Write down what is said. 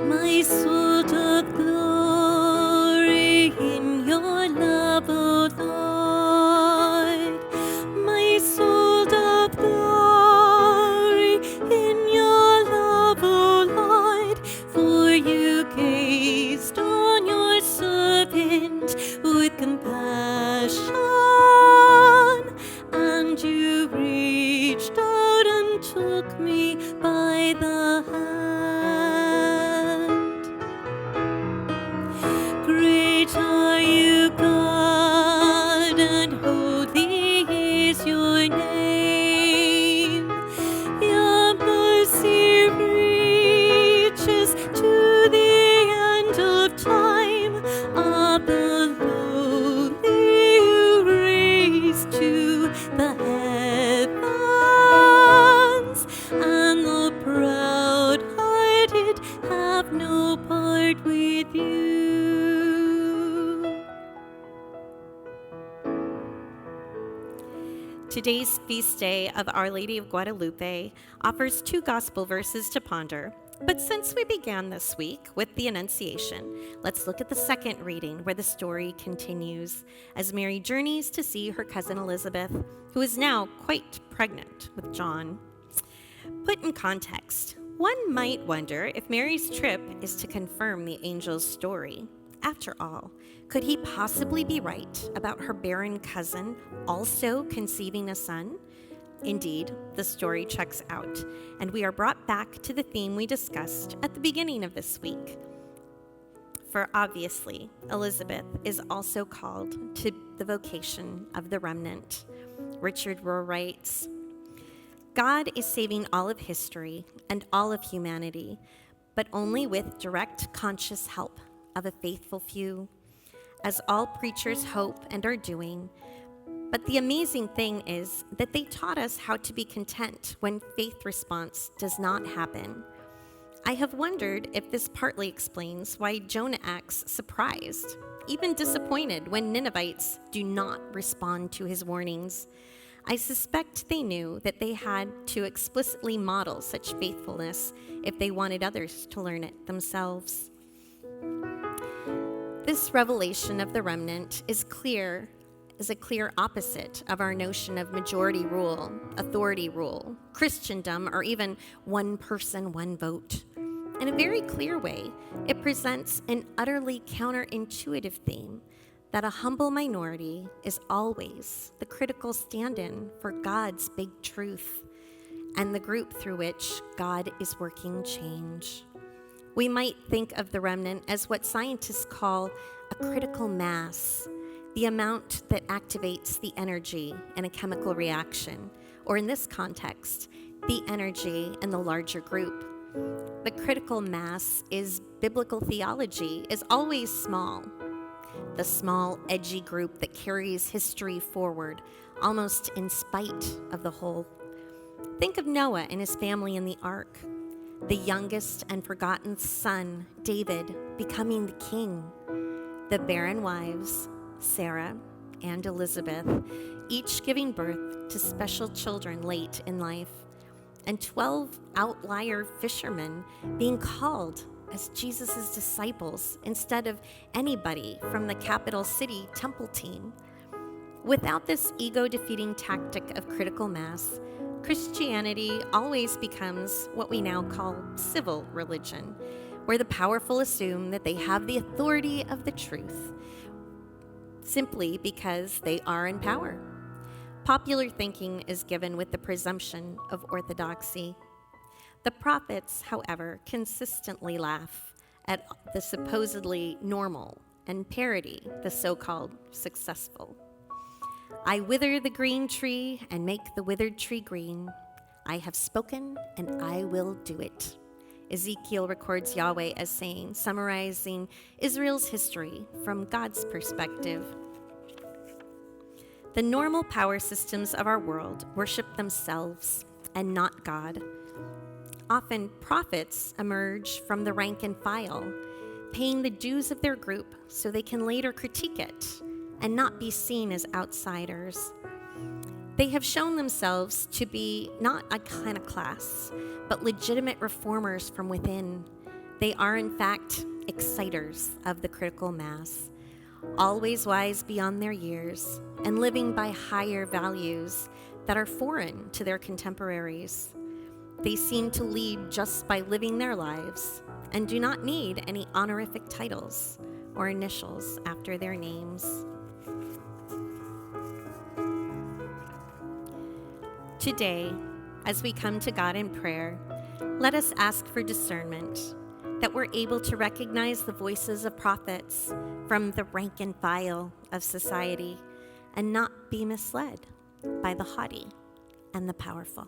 My soul took glory in your love, O Lord. My soul took glory in your love, O Lord. For you gazed on your servant with compassion, and you reached out and took me by the hand. Great are you, God, and holy is your name. Your mercy reaches to the end of time. Up the lowly you raise to the heavens, and the proud-hearted have no part with you. Today's feast day of Our Lady of Guadalupe offers 2 gospel verses to ponder. But since we began this week with the Annunciation, let's look at the second reading where the story continues as Mary journeys to see her cousin Elizabeth, who is now quite pregnant with John. Put in context, one might wonder if Mary's trip is to confirm the angel's story. After all, could he possibly be right about her barren cousin also conceiving a son? Indeed, the story checks out, and we are brought back to the theme we discussed at the beginning of this week. For obviously, Elizabeth is also called to the vocation of the remnant. Richard Rohr writes, God is saving all of history and all of humanity, but only with direct conscious help of a faithful few, as all preachers hope and are doing. But the amazing thing is that they taught us how to be content when faith response does not happen. I have wondered if this partly explains why Jonah acts surprised, even disappointed when Ninevites do not respond to his warnings. I suspect they knew that they had to explicitly model such faithfulness if they wanted others to learn it themselves. This revelation of the remnant is a clear opposite of our notion of majority rule, authority rule, Christendom, or even one person, one vote. In a very clear way, it presents an utterly counterintuitive theme that a humble minority is always the critical stand-in for God's big truth and the group through which God is working change. We might think of the remnant as what scientists call a critical mass, the amount that activates the energy in a chemical reaction, or in this context, the energy in the larger group. The critical mass is biblical theology is always small, the small, edgy group that carries history forward, almost in spite of the whole. Think of Noah and his family in the ark, the youngest and forgotten son, David, becoming the king, the barren wives, Sarah and Elizabeth, each giving birth to special children late in life, and 12 outlier fishermen being called as Jesus' disciples instead of anybody from the capital city temple team. Without this ego-defeating tactic of critical mass, Christianity always becomes what we now call civil religion, where the powerful assume that they have the authority of the truth, simply because they are in power. Popular thinking is given with the presumption of orthodoxy. The prophets, however, consistently laugh at the supposedly normal and parody the so-called successful. I wither the green tree and make the withered tree green. I have spoken and I will do it. Ezekiel records Yahweh as saying, summarizing Israel's history from God's perspective. The normal power systems of our world worship themselves and not God. Often prophets emerge from the rank and file, paying the dues of their group so they can later critique it and not be seen as outsiders. They have shown themselves to be not iconoclasts, but legitimate reformers from within. They are, in fact, exciters of the critical mass, always wise beyond their years and living by higher values that are foreign to their contemporaries. They seem to lead just by living their lives and do not need any honorific titles or initials after their names. Today, as we come to God in prayer, let us ask for discernment, that we're able to recognize the voices of prophets from the rank and file of society and not be misled by the haughty and the powerful.